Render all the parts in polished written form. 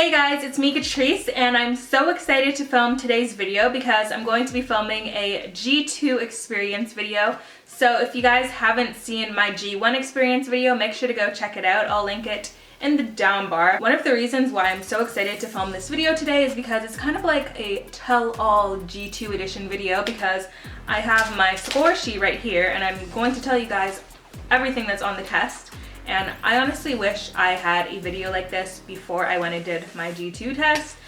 Hey guys, it's me Katrice, and I'm so excited to film today's video because I'm going to be filming a G2 experience video. So if you guys haven't seen my G1 experience video, make sure to go check it out. I'll link it in the down bar. One of the reasons why I'm so excited to film this video today is because it's kind of like a tell-all G2 edition video, because I have my score sheet right here and I'm going to tell you guys everything that's on the test. And I honestly wish I had a video like this before I went and did my G2 test,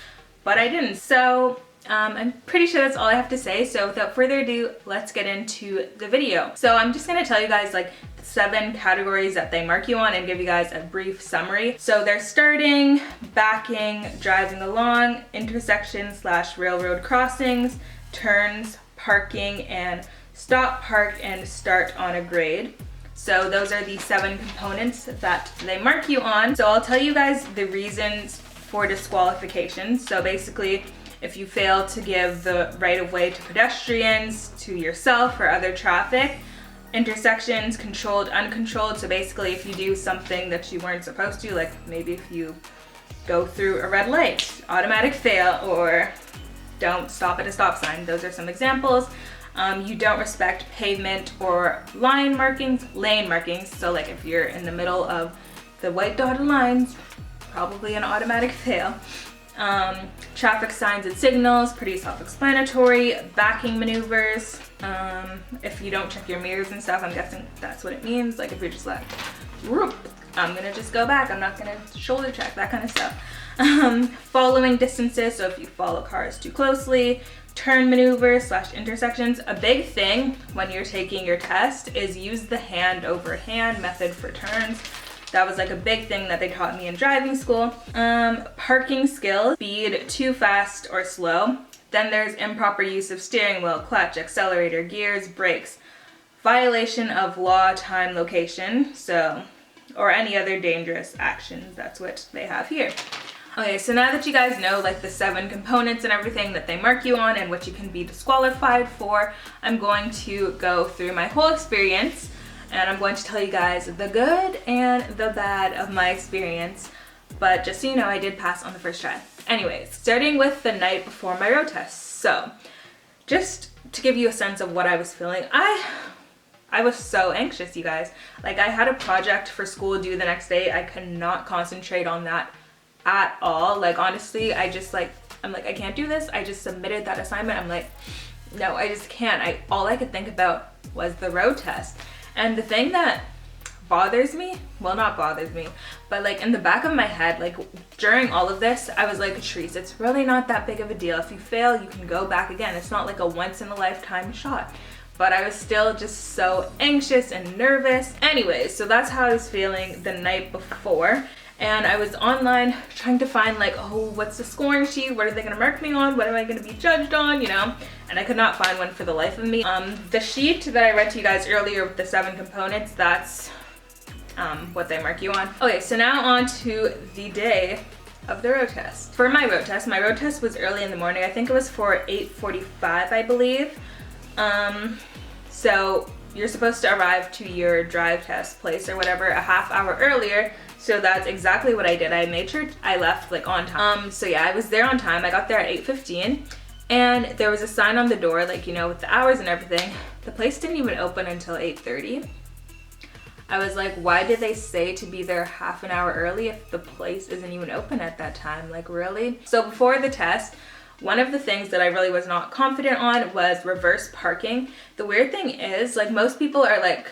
but I didn't. So I'm pretty sure that's all I have to say. So without further ado, let's get into the video. So I'm just gonna tell you guys like 7 categories that they mark you on and give you guys a brief summary. So they're starting, backing, driving along, intersections / railroad crossings, turns, parking, and stop, park, and start on a grade. So those are the 7 components that they mark you on. So I'll tell you guys the reasons for disqualification. So basically, if you fail to give the right of way to pedestrians, to yourself or other traffic, intersections, controlled, uncontrolled. So basically if you do something that you weren't supposed to, like maybe if you go through a red light, automatic fail, or don't stop at a stop sign. Those are some examples. You don't respect pavement or lane markings. So like if you're in the middle of the white dotted lines, probably an automatic fail. Traffic signs and signals, pretty self-explanatory. Backing maneuvers, if you don't check your mirrors and stuff, I'm guessing that's what it means. Like if you're just like, whoop, I'm gonna just go back, I'm not gonna shoulder check, that kind of stuff. Following distances, so if you follow cars too closely. Turn maneuvers / intersections. A big thing when you're taking your test is use the hand over hand method for turns. That was like a big thing that they taught me in driving school. Parking skills, speed too fast or slow. Then there's improper use of steering wheel, clutch, accelerator, gears, brakes. Violation of law, time, location, so, or any other dangerous actions. That's what they have here. Okay, so now that you guys know like the 7 components and everything that they mark you on and what you can be disqualified for, I'm going to go through my whole experience and I'm going to tell you guys the good and the bad of my experience. But just so you know, I did pass on the first try. Anyways, starting with the night before my road test. So just to give you a sense of what I was feeling, I was so anxious, you guys. Like I had a project for school due the next day. I could not concentrate on that at all. Like honestly, I'm like, I can't do this. I just submitted that assignment. I'm like, no, I just can't. All I could think about was the road test. And the thing that bothers me, well, not bothers me, but like in the back of my head, like during all of this, I was like, Katrice, it's really not that big of a deal. If you fail, you can go back again. It's not like a once in a lifetime shot. But I was still just so anxious and nervous. Anyways, so that's how I was feeling the night before. And I was online trying to find like, oh, what's the scoring sheet? What are they gonna mark me on? What am I gonna be judged on, you know? And I could not find one for the life of me. The sheet that I read to you guys earlier with the 7 components, that's what they mark you on. Okay, so now on to the day of the road test. For my road test was early in the morning. I think it was for 8:45, I believe. So you're supposed to arrive to your drive test place or whatever a half hour earlier. So that's exactly what I did. I made sure I left like on time. So yeah, I was there on time. I got there at 8:15 and there was a sign on the door, like, you know, with the hours and everything. The place didn't even open until 8:30. I was like, why did they say to be there half an hour early if the place isn't even open at that time? Like, really? So before the test, one of the things that I really was not confident on was reverse parking. The weird thing is, like, most people are like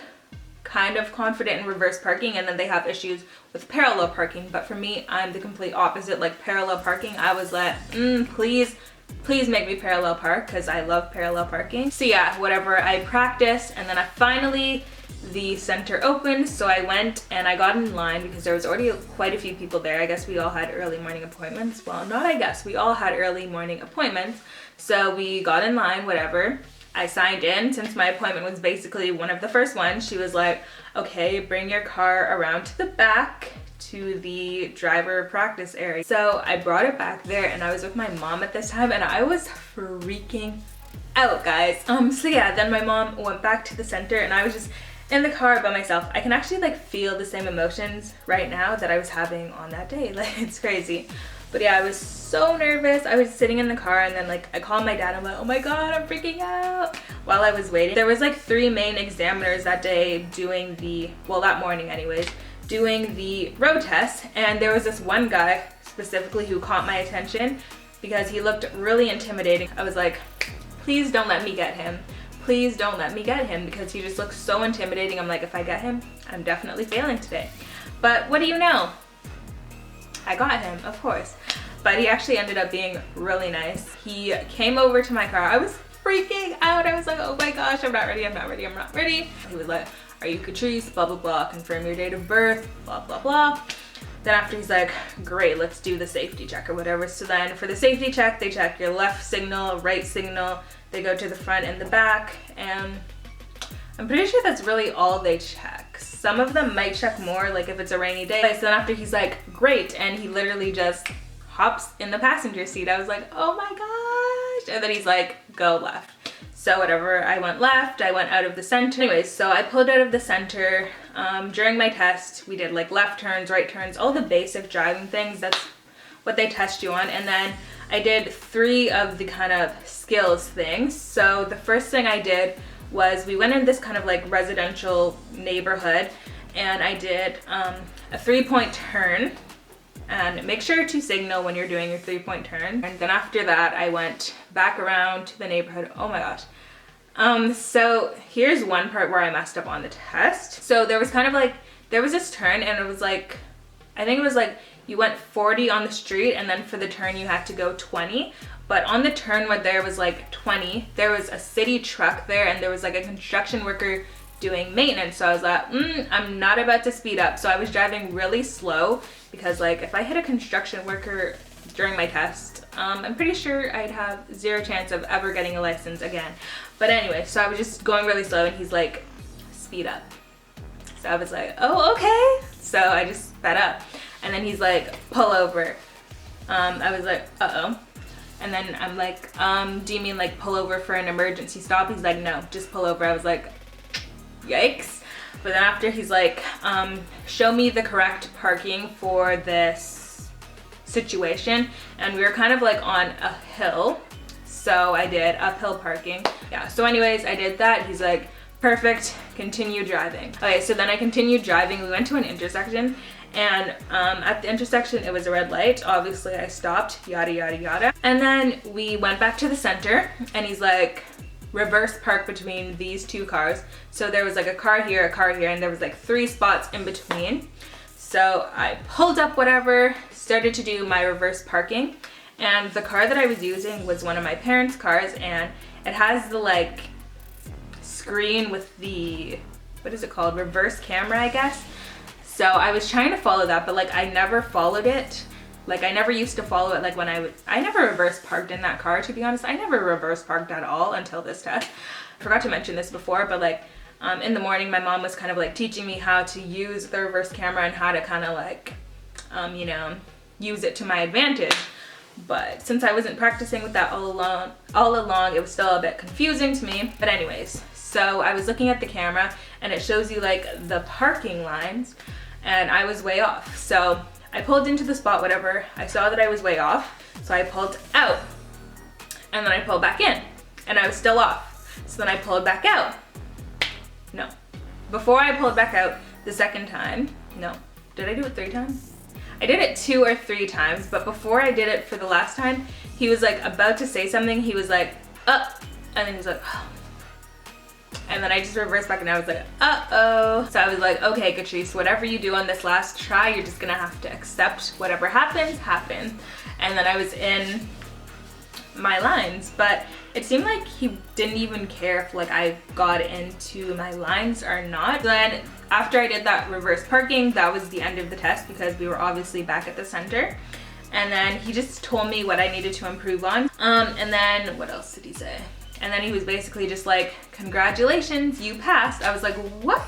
kind of confident in reverse parking and then they have issues with parallel parking. But for me, I'm the complete opposite. Like parallel parking, I was like, please make me parallel park, because I love parallel parking. So yeah, whatever, I practiced and then the center opened, so I went and I got in line because there was already quite a few people there. I guess we all had early morning appointments. Well, not I guess, we all had early morning appointments. So we got in line, whatever. I signed in. Since my appointment was basically one of the first ones, she was like, okay, bring your car around to the back to the driver practice area. So I brought it back there and I was with my mom at this time and I was freaking out, guys. So yeah, then my mom went back to the center and I was just in the car by myself. I can actually like feel the same emotions right now that I was having on that day. Like, it's crazy. But yeah, I was so nervous. I was sitting in the car and then like I called my dad. I'm like, oh my God, I'm freaking out. While I was waiting, there was like 3 main examiners that day doing the, well, that morning anyways, doing the road test. And there was this one guy specifically who caught my attention because he looked really intimidating. I was like, please don't let me get him. Please don't let me get him, because he just looks so intimidating. I'm like, if I get him, I'm definitely failing today. But what do you know? I got him, of course. But he actually ended up being really nice. He came over to my car. I was freaking out. I was like, oh my gosh, I'm not ready, I'm not ready, I'm not ready. He was like, are you Katrice? Blah, blah, blah. Confirm your date of birth, blah, blah, blah. Then after he's like, great, let's do the safety check or whatever. So then for the safety check, they check your left signal, right signal. They go to the front and the back. And I'm pretty sure that's really all they check. Some of them might check more, like if it's a rainy day. So then after he's like, great. And he literally just hops in the passenger seat. I was like, oh my gosh. And then he's like, go left. So whatever, I went left, I went out of the center. Anyways, so I pulled out of the center. During my test, we did like left turns, right turns, all the basic driving things. That's what they test you on. And then I did 3 of the kind of skills things. So the first thing I did was we went in this kind of like residential neighborhood, and I did a 3-point turn. And make sure to signal when you're doing your 3-point turn. And then after that, I went back around to the neighborhood. Oh my gosh. So here's one part where I messed up on the test. So there was kind of like, there was this turn and it was like, I think it was like you went 40 on the street and then for the turn you had to go 20. But on the turn where there was like 20, there was a city truck there and there was like a construction worker doing maintenance. So I was like, I'm not about to speed up. So I was driving really slow because like if I hit a construction worker during my test, I'm pretty sure I'd have 0 chance of ever getting a license again. But anyway, so I was just going really slow and he's like, speed up. So I was like, oh, okay. So I just sped up and then he's like, pull over. I was like, uh-oh. And then I'm like, do you mean like pull over for an emergency stop? He's like, no, just pull over. I was like, yikes. But then after he's like, show me the correct parking for this situation. And we were kind of like on a hill. So I did uphill parking. Yeah, so anyways, I did that. He's like, perfect, continue driving. Okay, so then I continued driving. We went to an intersection and at the intersection, it was a red light. Obviously I stopped, yada, yada, yada. And then we went back to the center and he's like, reverse park between these 2 cars. So there was like a car here, and there was like 3 spots in between. So I pulled up whatever, started to do my reverse parking. And the car that I was using was one of my parents' cars and it has the like screen with the, what is it called? Reverse camera, I guess. So I was trying to follow that, but like I never followed it. Like I never used to follow it like when I never reverse parked in that car, to be honest. I never reverse parked at all until this test. I forgot to mention this before, but like in the morning my mom was kind of like teaching me how to use the reverse camera and how to kind of like, you know, use it to my advantage. But since I wasn't practicing with that all along, it was still a bit confusing to me. But anyways, so I was looking at the camera and it shows you like the parking lines and I was way off. So I pulled into the spot, whatever. I saw that I was way off. So I pulled out and then I pulled back in and I was still off. So then I pulled back out. No. Before I pulled back out the second time, no. Did I do it 3 times? I did it 2 or 3 times, but before I did it for the last time, he was like about to say something. He was like, and then he was like, oh. And then I just reversed back and I was like, uh-oh. So I was like, okay, Katrice, whatever you do on this last try, you're just gonna have to accept whatever happens, happens. And then I was in my lines, but it seemed like he didn't even care if like I got into my lines or not. Then after I did that reverse parking, that was the end of the test because we were obviously back at the center. And then he just told me what I needed to improve on. And then what else did he say? And then he was basically just like, congratulations, you passed. I was like, what?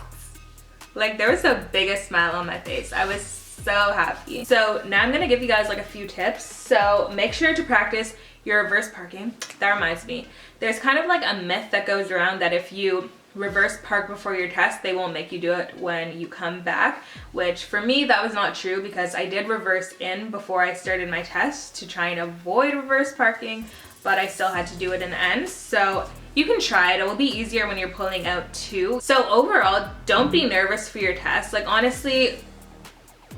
Like there was the biggest smile on my face. I was so happy. So now I'm gonna give you guys like a few tips. So make sure to practice your reverse parking. That reminds me, there's kind of like a myth that goes around that if you reverse park before your test, they won't make you do it when you come back, which for me that was not true because I did reverse in before I started my test to try and avoid reverse parking, but I still had to do it in the end. So you can try it. It will be easier when you're pulling out too. So overall, don't be nervous for your test. Like honestly,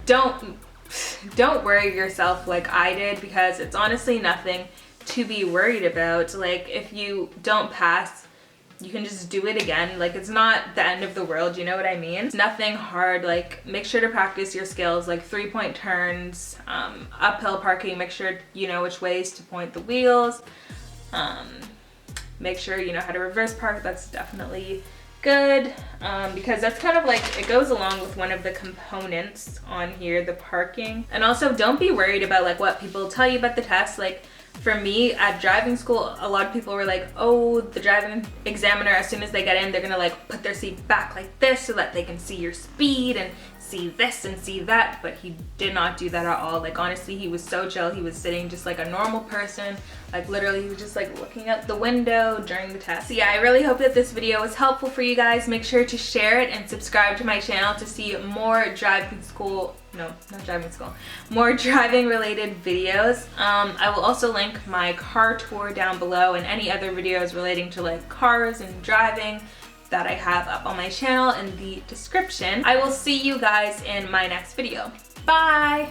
don't worry yourself like I did, because it's honestly nothing to be worried about. Like if you don't pass, you can just do it again. Like it's not the end of the world, you know what I mean? It's nothing hard. Like make sure to practice your skills, like 3-point turns, uphill parking, make sure you know which ways to point the wheels. Make sure you know how to reverse park. That's definitely good, because that's kind of like, it goes along with one of the components on here, the parking. And also don't be worried about like what people tell you about the test. Like for me at driving school, a lot of people were like, oh, the driving examiner, as soon as they get in, they're gonna like put their seat back like this so that they can see your speed and see this and see that. But he did not do that at all. Like honestly, he was so chill. He was sitting just like a normal person. Like literally he was just like looking out the window during the test. So yeah, I really hope that this video was helpful for you guys. Make sure to share it and subscribe to my channel to see more driving school, no, not driving school, more driving related videos. I will also link my car tour down below and any other videos relating to like cars and driving that I have up on my channel in the description. I will see you guys in my next video. Bye!